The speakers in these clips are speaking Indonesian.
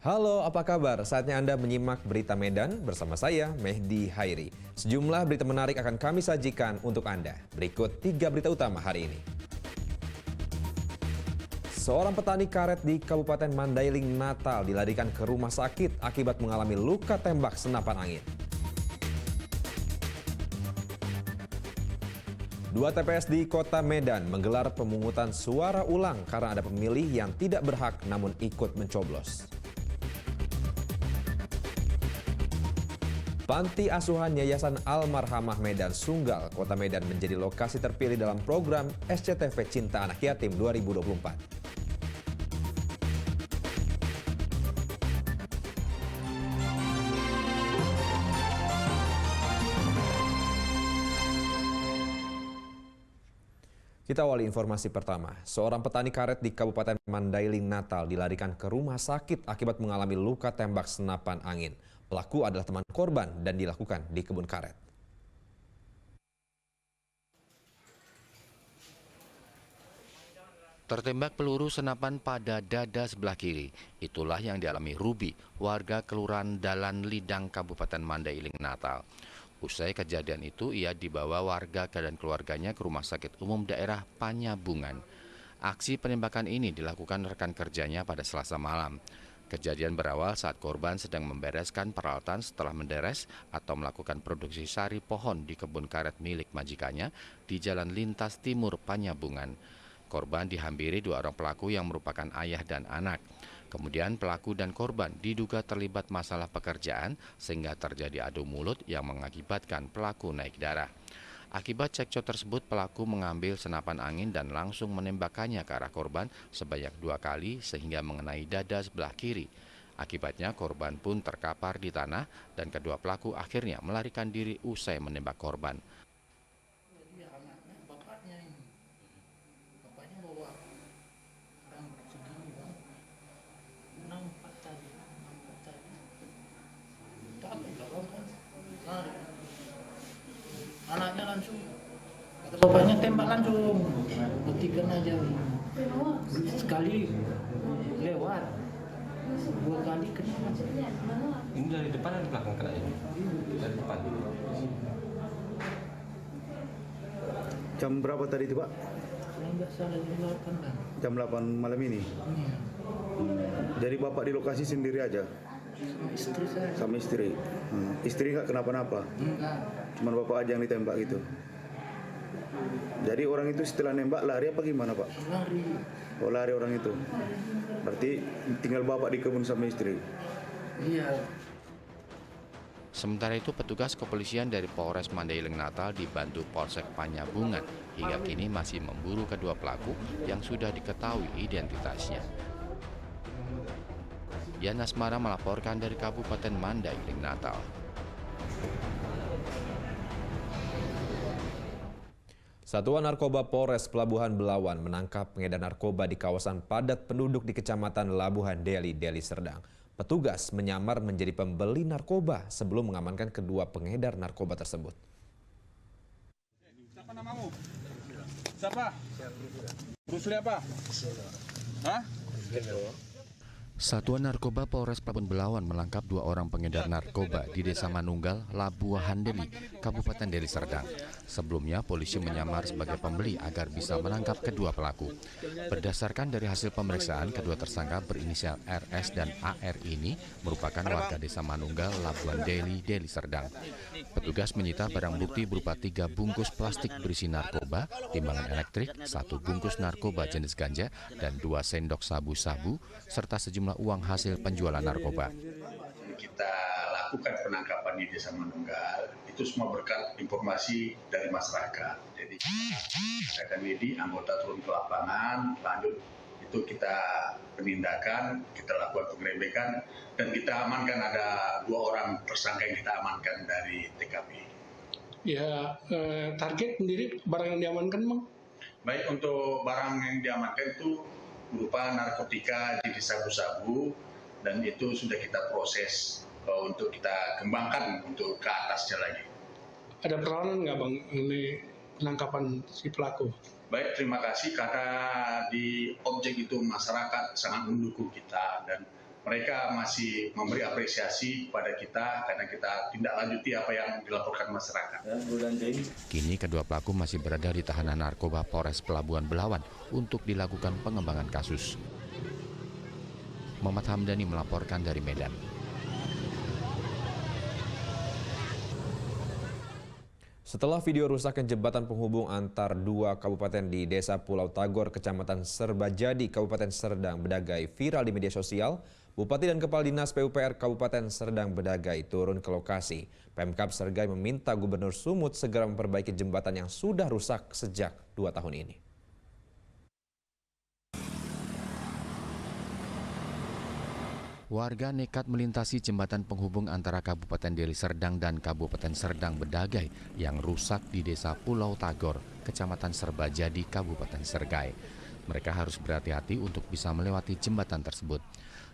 Halo, apa kabar? Saatnya Anda menyimak berita Medan bersama saya, Mehdi Hairi. Sejumlah berita menarik akan kami sajikan untuk Anda. Berikut 3 berita utama hari ini. Seorang petani karet di Kabupaten Mandailing, Natal dilarikan ke rumah sakit akibat mengalami luka tembak senapan angin. 2 TPS di Kota Medan menggelar pemungutan suara ulang karena ada pemilih yang tidak berhak namun ikut mencoblos. Panti asuhan Yayasan Almarhamah Medan Sunggal, Kota Medan menjadi lokasi terpilih dalam program SCTV Cinta Anak Yatim 2024. Kita awali informasi pertama. Seorang petani karet di Kabupaten Mandailing, Natal dilarikan ke rumah sakit akibat mengalami luka tembak senapan angin. Pelaku adalah teman korban dan dilakukan di kebun karet. Tertembak peluru senapan pada dada sebelah kiri. Itulah yang dialami Ruby, warga Kelurahan Dalan Lidang, Kabupaten Mandailing, Natal. Usai kejadian itu, ia dibawa warga dan keluarganya ke Rumah Sakit Umum Daerah Panyabungan. Aksi penembakan ini dilakukan rekan kerjanya pada Selasa malam. Kejadian berawal saat korban sedang membereskan peralatan setelah menderes atau melakukan produksi sari pohon di kebun karet milik majikannya di Jalan Lintas Timur Panyabungan. Korban dihampiri 2 orang pelaku yang merupakan ayah dan anak. Kemudian pelaku dan korban diduga terlibat masalah pekerjaan sehingga terjadi adu mulut yang mengakibatkan pelaku naik darah. Akibat cekcok tersebut, pelaku mengambil senapan angin dan langsung menembakkannya ke arah korban sebanyak 2 kali sehingga mengenai dada sebelah kiri. Akibatnya korban pun terkapar di tanah dan kedua pelaku akhirnya melarikan diri usai menembak korban. Anaknya langsung, bapaknya tembak langsung, matikan aja. Sekali lewat, 2 kali kena. Ini dari depan atau belakang kena ini? Dari depan. Jam berapa tadi itu, Pak? Kalau nggak salah jam 8 kan. Jam 8 malam ini. Iya. Jadi Bapak di lokasi sendiri aja? Sama istri saya. Sama istri? Istri nggak kenapa-napa? Enggak. Cuman Bapak aja yang ditembak gitu? Jadi orang itu setelah nembak lari apa gimana, Pak? Lari. Oh, lari orang itu? Berarti tinggal Bapak di kebun sama istri? Iya. Sementara itu, petugas kepolisian dari Polres Mandailing Natal dibantu Polsek Panyabungan hingga kini masih memburu kedua pelaku yang sudah diketahui identitasnya. Yan Asmara melaporkan dari Kabupaten Mandailing, Natal. Satuan Narkoba Polres Pelabuhan Belawan menangkap pengedar narkoba di kawasan padat penduduk di Kecamatan Labuhan Deli, Deli Serdang. Petugas menyamar menjadi pembeli narkoba sebelum mengamankan kedua pengedar narkoba tersebut. Siapa namamu? Siapa? Bruce Lee apa? Hah? Satuan Narkoba Polres Pelabuhan Belawan menangkap 2 orang pengedar narkoba di Desa Manunggal, Labuhan Deli, Kabupaten Deli Serdang. Sebelumnya, polisi menyamar sebagai pembeli agar bisa menangkap kedua pelaku. Berdasarkan dari hasil pemeriksaan, kedua tersangka berinisial RS dan AR ini merupakan warga Desa Manunggal, Labuhan Deli, Deli Serdang. Petugas menyita barang bukti berupa 3 bungkus plastik berisi narkoba, timbangan elektrik, 1 bungkus narkoba jenis ganja, dan 2 sendok sabu-sabu, serta sejumlah uang hasil penjualan narkoba. Kita lakukan penangkapan di Desa Manunggal, itu semua berkat informasi dari masyarakat. Jadi akan ini anggota turun ke lapangan, lanjut itu kita penindakan, kita lakukan penggerebekan, dan kita amankan ada 2 orang tersangka yang kita amankan dari TKP. Ya, target sendiri barang yang diamankan, Bang? Baik, untuk barang yang diamankan itu berupa narkotika jenis sabu-sabu, dan itu sudah kita proses untuk kita kembangkan untuk ke atasnya lagi. Ada perlawanan nggak, Bang, ini penangkapan si pelaku? Baik, terima kasih karena di objek itu masyarakat sangat mendukung kita dan mereka masih memberi apresiasi kepada kita karena kita tindak lanjuti apa yang dilaporkan masyarakat. Kini kedua pelaku masih berada di tahanan narkoba Polres Pelabuhan Belawan untuk dilakukan pengembangan kasus. Muhammad Hamdani melaporkan dari Medan. Setelah video rusakan jembatan penghubung antar dua kabupaten di Desa Pulau Tagor, Kecamatan Serbajadi, Kabupaten Serdang Bedagai viral di media sosial, Bupati dan Kepala Dinas PUPR Kabupaten Serdang Bedagai turun ke lokasi. Pemkab Sergai meminta Gubernur Sumut segera memperbaiki jembatan yang sudah rusak sejak 2 tahun ini. Warga nekat melintasi jembatan penghubung antara Kabupaten Deli Serdang dan Kabupaten Serdang Bedagai yang rusak di Desa Pulau Tagor, Kecamatan Serbajadi, Kabupaten Sergai. Mereka harus berhati-hati untuk bisa melewati jembatan tersebut.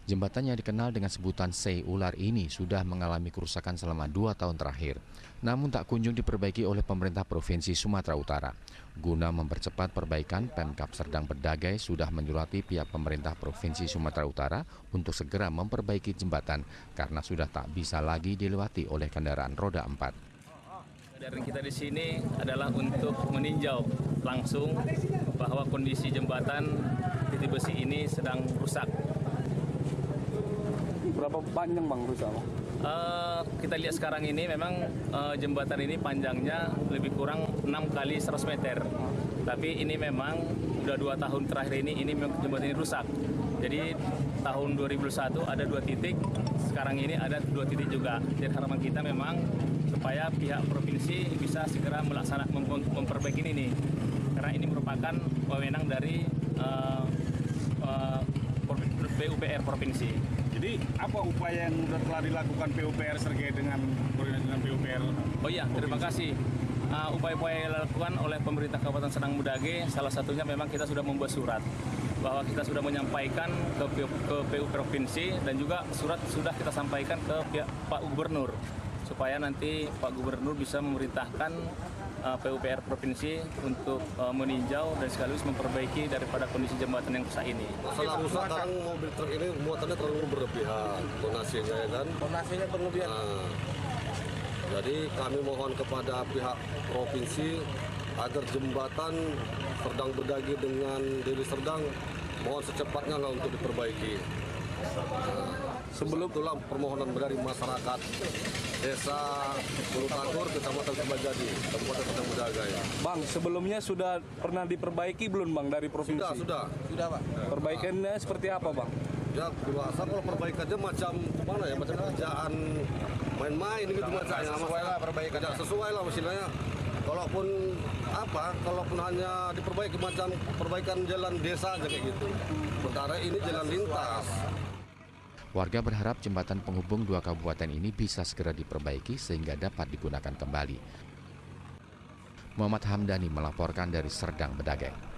Jembatan yang dikenal dengan sebutan Sei Ular ini sudah mengalami kerusakan selama 2 tahun terakhir, namun tak kunjung diperbaiki oleh pemerintah Provinsi Sumatera Utara. Guna mempercepat perbaikan, Pemkab Serdang Bedagai sudah menyurati pihak pemerintah Provinsi Sumatera Utara untuk segera memperbaiki jembatan karena sudah tak bisa lagi dilewati oleh kendaraan roda 4. Dari kita di sini adalah untuk meninjau langsung bahwa kondisi jembatan titik besi ini sedang rusak. Berapa panjang Bang rusak? Kita lihat sekarang ini memang jembatan ini panjangnya lebih kurang 6 kali 100 meter. Tapi ini memang sudah 2 tahun terakhir ini jembatan ini rusak. Jadi tahun 2001 ada 2 titik, sekarang ini ada 2 titik juga. Jadi harapan kita memang supaya pihak provinsi bisa segera melaksanakan memperbaiki ini. Karena ini merupakan wewenang dari PUPR provinsi. Jadi apa upaya yang sudah telah dilakukan PUPR Sergai dengan PUPR? Oh iya, terima kasih. Upaya-upaya yang dilakukan oleh pemerintah Kabupaten Serdang Bedagai, salah satunya memang kita sudah membuat surat bahwa kita sudah menyampaikan ke PU provinsi dan juga surat sudah kita sampaikan ke pihak Pak Gubernur supaya nanti Pak Gubernur bisa memerintahkan PUPR provinsi untuk meninjau dan sekaligus memperbaiki daripada kondisi jembatan yang rusak ini. Masalah rusak sekarang mobil truk ini muatannya terlalu berlebihan, tonasinya ya kan? Tonasinya berlebihan. Jadi kami mohon kepada pihak provinsi agar jembatan Serdang Bedagai dengan Deli Serdang mohon secepatnya lah untuk diperbaiki. Sebelum itulah permohonan dari masyarakat Desa Pulau Tagor, Kecamatan Serbajadi, Kabupaten Serdang Bedagai. Bang, sebelumnya sudah pernah diperbaiki belum Bang dari provinsi? Sudah Pak. Perbaikannya seperti apa Bang? Ya, biasa kalau perbaikannya macam mana ya, macam kerjaan main-main gitu macamnya. Tidak sesuai lah istilahnya. Kalaupun hanya diperbaiki macam perbaikan jalan desa aja kayak gitu. Sementara ini jalan lintas. Warga berharap jembatan penghubung 2 kabupaten ini bisa segera diperbaiki sehingga dapat digunakan kembali. Muhammad Hamdani melaporkan dari Serdang Bedagai.